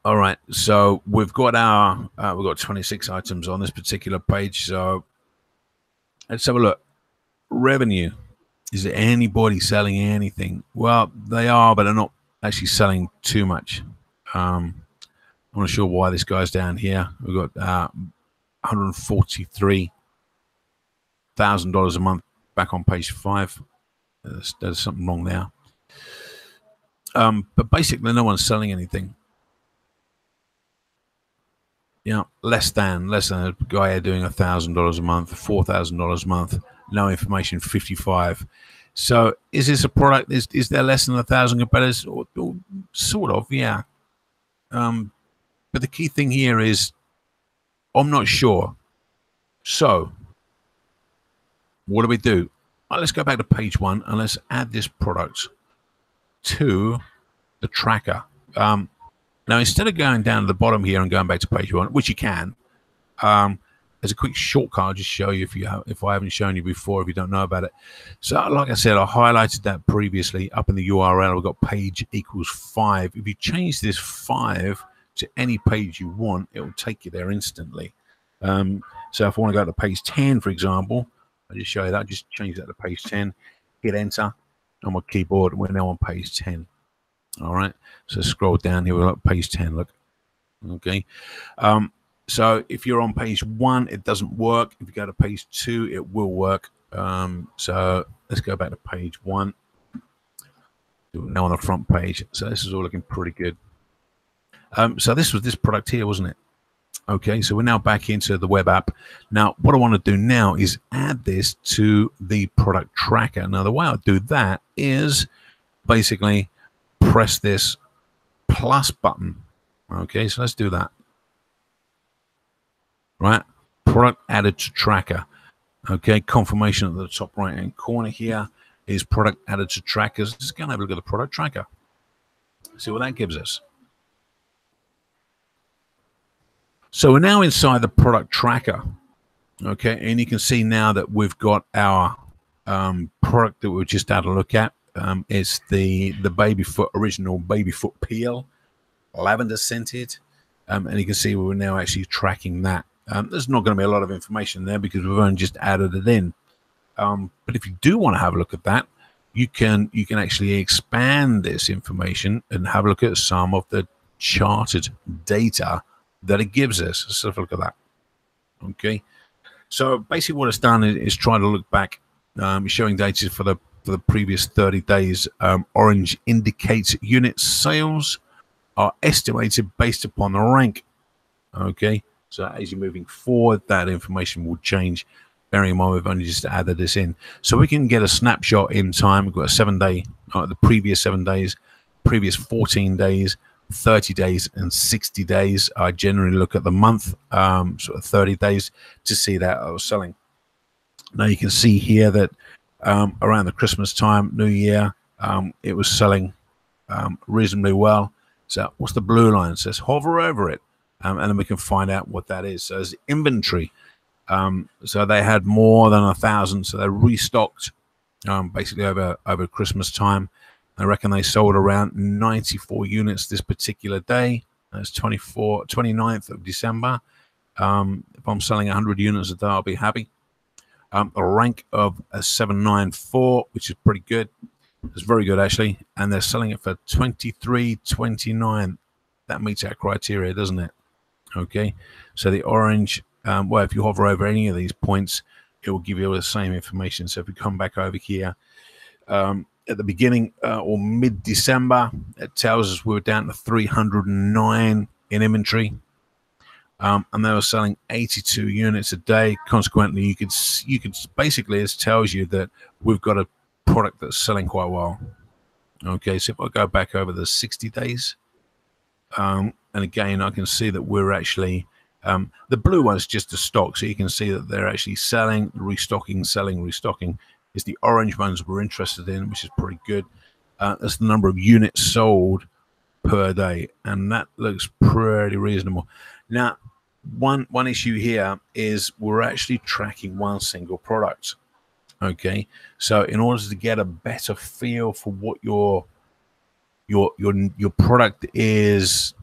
All right. So we've got we've got 26 items on this particular page. So let's have a look. Revenue. Is there anybody selling anything? Well, they are, but they're not actually selling too much. I'm not sure why this guy's down here. We've got $143,000 a month back on page 5. There's something wrong there. But basically, no one's selling anything. Yeah, less than a guy here doing $1,000 a month, $4,000 a month. No information, 55. So is this a product? Is there less than 1,000 competitors? Or sort of, yeah. But the key thing here is I'm not sure. So what do we do? Well, let's go back to page 1 and let's add this product to the tracker. Now, instead of going down to the bottom here and going back to page 1, which you can, as a quick shortcut, I'll just show you if I haven't shown you before, if you don't know about it. So, like I said, I highlighted that previously up in the URL. We've got page equals 5. If you change this 5 to any page you want, it will take you there instantly. So if I want to go to page 10, for example, I'll just show you that. Just change that to page 10, hit enter on my keyboard, and we're now on page 10. All right, so scroll down here, we're at page 10, look. Okay, so if you're on page 1, it doesn't work. If you go to page 2, it will work. So let's go back to page 1. Now on the front page. So this is all looking pretty good. So this was this product here, wasn't it? Okay, so we're now back into the web app. Now, what I want to do now is add this to the product tracker. Now, the way I do that is basically press this plus button. Okay, so let's do that. Right, product added to tracker. Okay, confirmation at the top right hand corner here is product added to trackers. Just go and have a look at the product tracker. See what that gives us. So we're now inside the product tracker. Okay, and you can see now that we've got our product that we just had a look at. It's the Babyfoot original Babyfoot peel, lavender scented, and you can see we're now actually tracking that. There's not going to be a lot of information there because we've only just added it in. But if you do want to have a look at that, you can actually expand this information and have a look at some of the charted data that it gives us. Let's have a look at that. Okay, so basically what it's done is try to look back, showing data for the previous 30 days. Orange indicates unit sales are estimated based upon the rank. Okay, so as you're moving forward, that information will change. Bearing in mind we've only just added this in, so we can get a snapshot in time. We've got a 7-day, the previous 7 days, previous 14 days, 30 days, and 60 days. I generally look at the month, sort of 30 days, to see that I was selling. Now you can see here that around the Christmas time, New Year, it was selling reasonably well. So what's the blue line? It says hover over it, and then we can find out what that is. So it's inventory. So they had more than 1,000, so they restocked basically over Christmas time. I reckon they sold around 94 units this particular day. That's 29th of December. If I'm selling 100 units a day, I'll be happy. A rank of a 794, which is pretty good. It's very good, actually. And they're selling it for 23.29. That meets our criteria, doesn't it? Okay. So the orange, well, if you hover over any of these points, it will give you all the same information. So if we come back over here, at the beginning or mid-December, it tells us we were down to 309 in inventory. And they were selling 82 units a day. Consequently, you could basically, it tells you that we've got a product that's selling quite well. Okay, so if I go back over the 60 days, and again, I can see that we're actually, the blue one's just a stock, so you can see that they're actually selling, restocking, selling, restocking. It's the orange ones we're interested in, which is pretty good. That's the number of units sold per day, and that looks pretty reasonable. Now, one issue here is we're actually tracking one single product. Okay, so in order to get a better feel for what your product is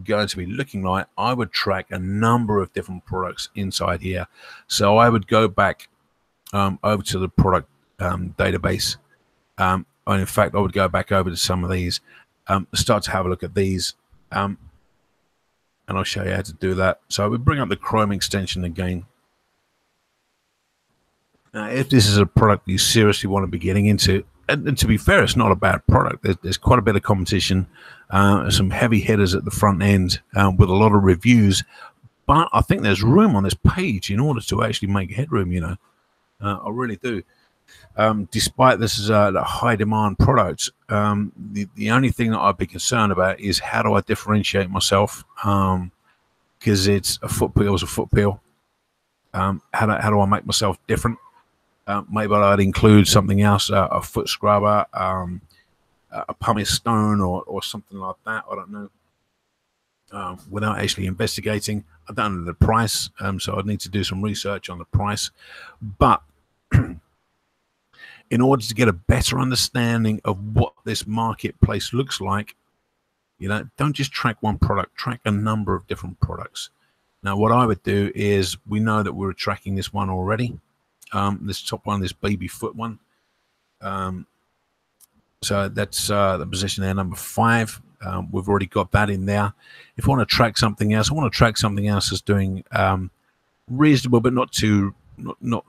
going to be looking like, I would track a number of different products inside here. So I would go back over to the product database. And in fact, I would go back over to some of these, start to have a look at these, and I'll show you how to do that. So I would bring up the Chrome extension again. Now, if this is a product you seriously want to be getting into, and to be fair, it's not a bad product. There's quite a bit of competition, some heavy hitters at the front end with a lot of reviews, but I think there's room on this page in order to actually make headroom, you know. I really do. Despite this is a high demand product, the only thing that I'd be concerned about is how do I differentiate myself? Because it's a foot peel is a foot peel. How do I make myself different? Maybe I'd include something else, a foot scrubber, a pumice stone, or something like that. I don't know. Without actually investigating, I don't know the price, so I'd need to do some research on the price. But in order to get a better understanding of what this marketplace looks like, you know, don't just track one product, track a number of different products. Now, what I would do is, we know that we're tracking this one already, this top one, this Babyfoot one. So that's the position there, number 5. We've already got that in there. If I want to track something else, I want to track something else that's doing reasonable, but not too not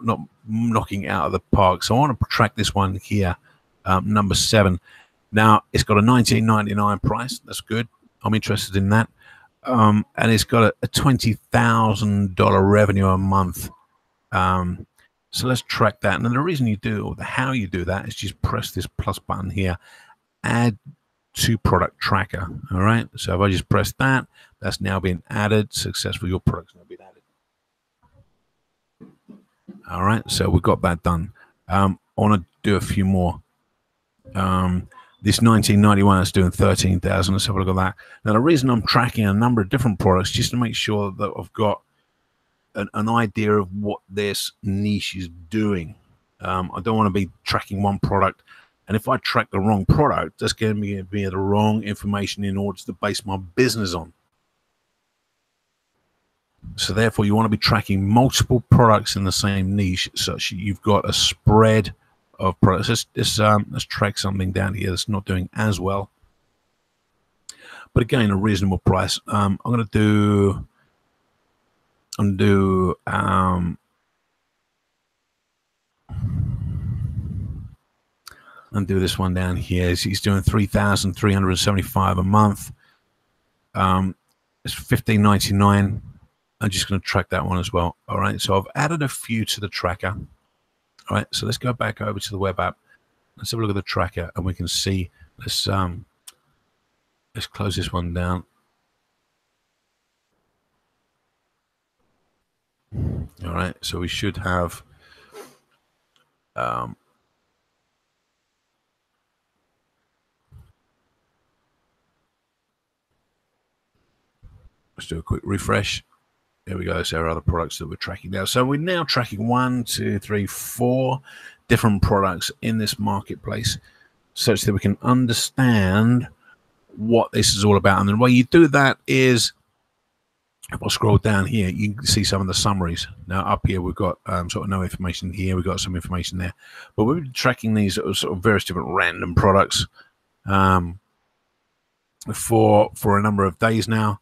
knocking out of the park. So I want to track this one here, number 7. Now it's got a $19.99 price. That's good. I'm interested in that. And it's got a $20,000 revenue a month. So let's track that. And then the reason you do, or how you do that, is just press this plus button here, add to product tracker. All right. So if I just press that, that's now been added. Successful. Your product's now been added. All right. So we got that done. I want to do a few more. This 1991 is doing 13,000. Let's have a look at that. Now, the reason I'm tracking a number of different products, just to make sure that I've got an idea of what this niche is doing. I don't want to be tracking one product, and if I track the wrong product, that's going to be the wrong information in order to base my business on. So therefore, you want to be tracking multiple products in the same niche, such that you've got a spread of products. Let's track something down here that's not doing as well, but again, a reasonable price. I'm going to do this one down here. He's doing 3,375 a month. It's $15.99. I'm just going to track that one as well. All right, so I've added a few to the tracker. All right, so let's go back over to the web app. Let's have a look at the tracker, and we can see. Let's close this one down. All right, so we should have let's do a quick refresh. There we go. So our other products that we're tracking now. So we're now tracking 1, 2, 3, 4 different products in this marketplace, such that we can understand what this is all about. And the way you do that is, if I scroll down here, you can see some of the summaries. Now up here, we've got sort of no information here. We've got some information there, but we've been tracking these sort of various different random products for a number of days now.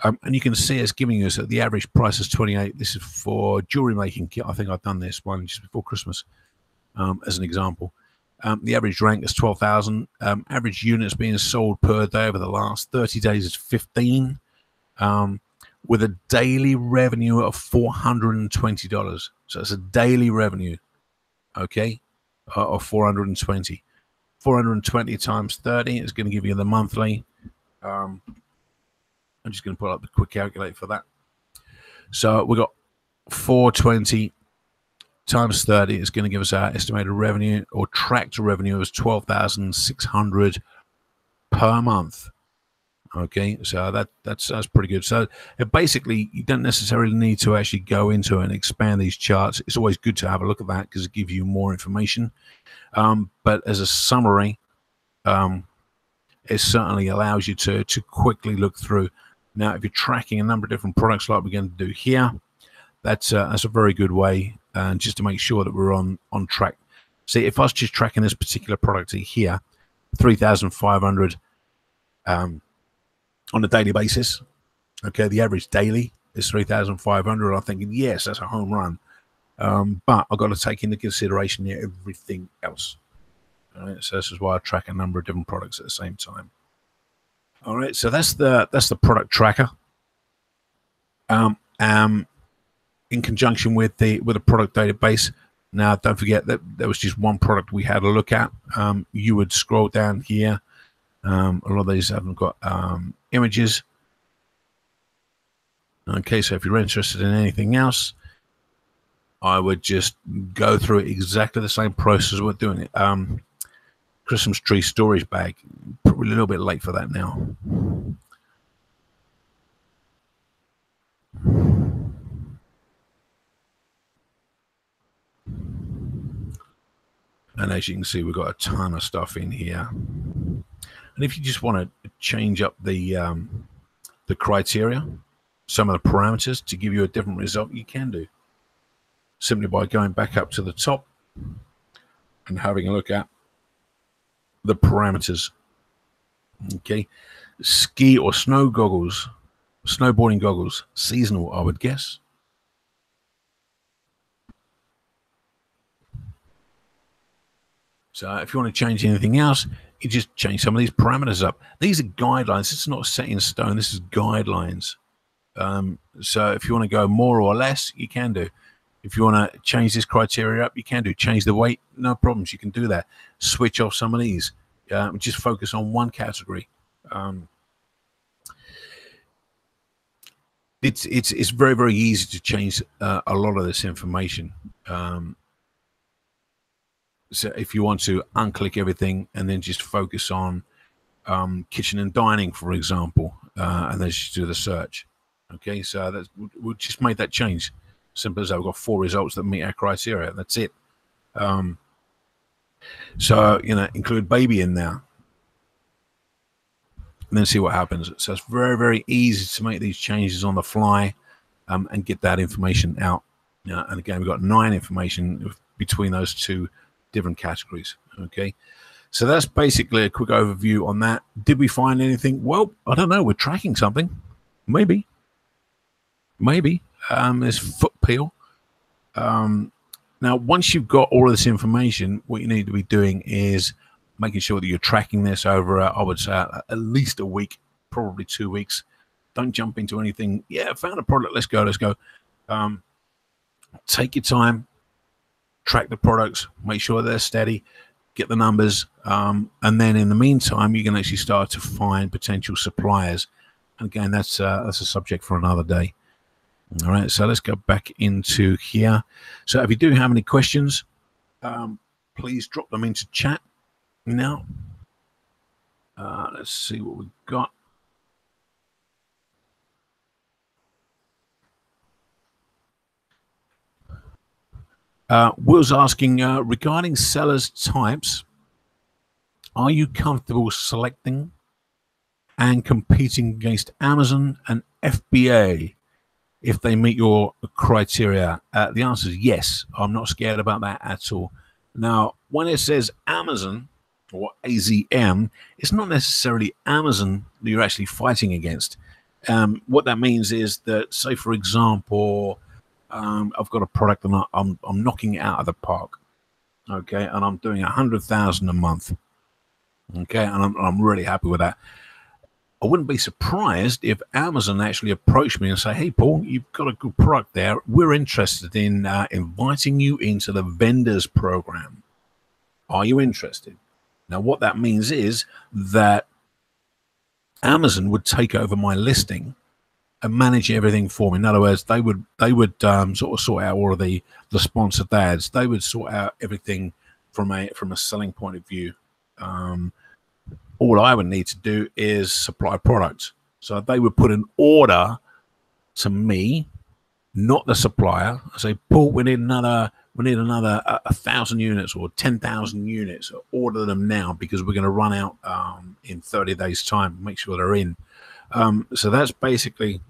And you can see it's giving us that the average price is 28. This is for jewelry making kit. I think I've done this one just before Christmas as an example. The average rank is 12,000. Average units being sold per day over the last 30 days is 15, with a daily revenue of $420. So it's a daily revenue, okay, of 420. 420 times 30 is going to give you the monthly. I'm just going to pull up the quick calculator for that. So we've got 420 times 30 is going to give us our estimated revenue, or tracked revenue, of $12,600 per month. Okay, so that's pretty good. So basically, you don't necessarily need to actually go into and expand these charts. It's always good to have a look at that because it gives you more information. But as a summary, it certainly allows you to quickly look through. Now, if you're tracking a number of different products like we're going to do here, that's a very good way, just to make sure that we're on track. See, if I was just tracking this particular product here, 3,500 on a daily basis, okay, the average daily is 3,500. I'm thinking, yes, that's a home run. But I've got to take into consideration here everything else. All right, so this is why I track a number of different products at the same time. All right, so that's the product tracker. In conjunction with the product database. Now, don't forget that there was just one product we had a look at. You would scroll down here. A lot of these haven't got images. Okay, so if you're interested in anything else, I would just go through exactly the same process we're doing it. Christmas tree storage bag, probably a little bit late for that now. And as you can see, we've got a ton of stuff in here. And if you just want to change up the criteria, some of the parameters to give you a different result, you can do. Simply by going back up to the top and having a look at the parameters. Okay, ski or snow goggles, snowboarding goggles, seasonal, I would guess. So if you want to change anything else, you just change some of these parameters up. These are guidelines. It's not set in stone. This is guidelines. So if you want to go more or less, you can do. If you want to change this criteria up, you can do. Change the weight, no problems. You can do that. Switch off some of these. Just focus on one category. It's very, very easy to change a lot of this information. So if you want to unclick everything and then just focus on kitchen and dining, for example, and then just do the search. Okay, so that's we just made that change. Simple as that. We've got 4 results that meet our criteria. That's it. So include baby in there, and then see what happens. So it's very, very easy to make these changes on the fly, and get that information out. And again, we've got 9 information between those 2 different categories. Okay, so that's basically a quick overview on that. Did we find anything? Well, I don't know. We're tracking something. Maybe. There's foot peel. Now, once you've got all of this information, what you need to be doing is making sure that you're tracking this over, I would say, at least a week, probably 2 weeks. Don't jump into anything. Yeah, found a product. Let's go. Take your time, track the products, make sure they're steady, get the numbers, and then in the meantime, you can actually start to find potential suppliers. And again, that's a subject for another day. All right, so let's go back into here. So if you do have any questions, please drop them into chat now. Let's see what we've got. Will's asking, regarding sellers types, are you comfortable selecting and competing against Amazon and FBA if they meet your criteria? The answer is yes. I'm not scared about that at all. Now, when it says Amazon or AZM, it's not necessarily Amazon that you're actually fighting against. What that means is that, say, for example, I've got a product and I'm knocking it out of the park, okay, and I'm doing 100,000 a month, okay, and I'm really happy with that. I wouldn't be surprised if Amazon actually approached me and say, "Hey, Paul, you've got a good product there. We're interested in inviting you into the vendors program. Are you interested?" Now, what that means is that Amazon would take over my listing and manage everything for me. In other words, they would sort of sort out all of the sponsored ads. They would sort out everything from a selling point of view. All I would need to do is supply products. So they would put an order to me, not the supplier. I say, Paul, we need another 1,000 units or 10,000 units. Order them now because we're going to run out in 30 days' time. Make sure they're in. So that's basically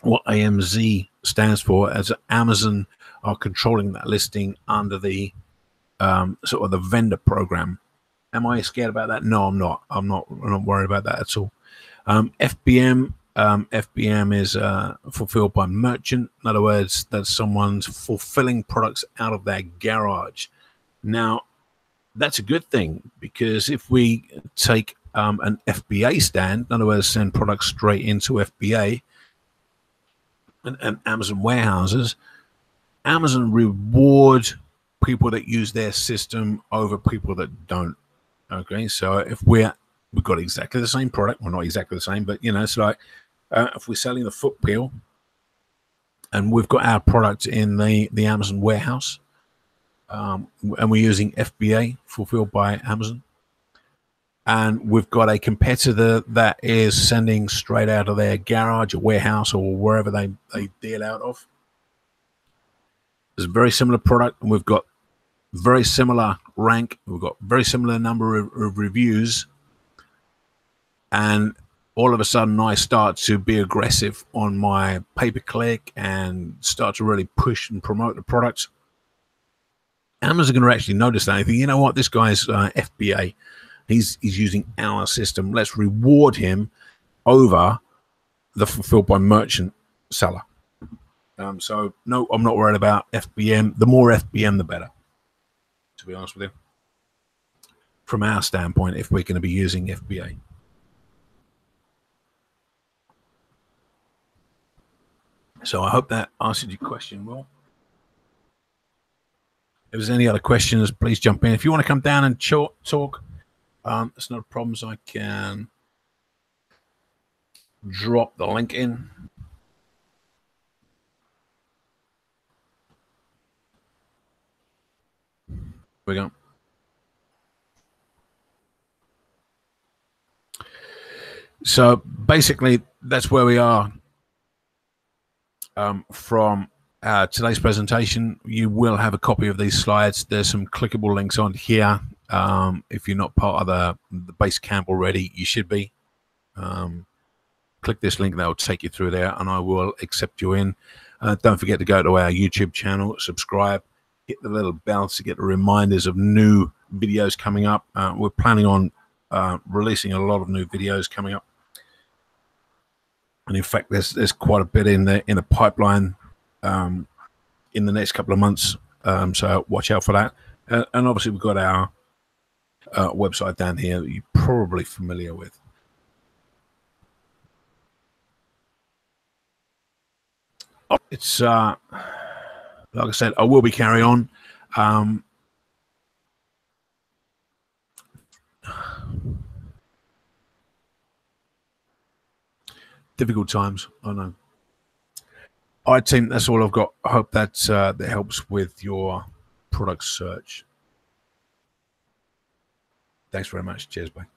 what AMZ stands for, as Amazon are controlling that listing under the sort of the vendor program. Am I scared about that? No, I'm not. I'm not worried about that at all. FBM is fulfilled by merchant. In other words, that's someone's fulfilling products out of their garage. Now, that's a good thing, because if we take an FBA stand, in other words, send products straight into FBA and Amazon warehouses, Amazon reward people that use their system over people that don't. Okay, so if we've got exactly the same product, well, not exactly the same, but it's like if we're selling the foot peel and we've got our product in the Amazon warehouse, and we're using FBA, fulfilled by Amazon, and we've got a competitor that is sending straight out of their garage or warehouse or wherever they deal out of. It's a very similar product, and we've got very similar rank. We've got very similar number of reviews, and all of a sudden I start to be aggressive on my pay-per-click and start to really push and promote the product. Amazon are going to actually notice that. I think, you know what, this guy's FBA. He's using our system. Let's reward him over the fulfilled by merchant seller. So no, I'm not worried about FBM. The more FBM, the better, to be honest with you, from our standpoint, if we're going to be using FBA. So I hope that answered your question, Will. If there's any other questions, please jump in. If you want to come down and talk, it's not a problem. So I can drop the link in. Here we go. So basically, that's where we are. from today's presentation, you will have a copy of these slides. There's some clickable links on here. If you're not part of the base camp already, you should be. Click this link, that will take you through there, and I will accept you in. Don't forget to go to our YouTube channel, subscribe, hit the little bell to get the reminders of new videos coming up. We're planning on releasing a lot of new videos coming up, and in fact, there's quite a bit in the pipeline in the next couple of months. So watch out for that. And obviously, we've got our website down here that you're probably familiar with. It's like I said, I will be carrying on. Difficult times, I know. All right, team, that's all I've got. I hope that helps with your product search. Thanks very much. Cheers, bye.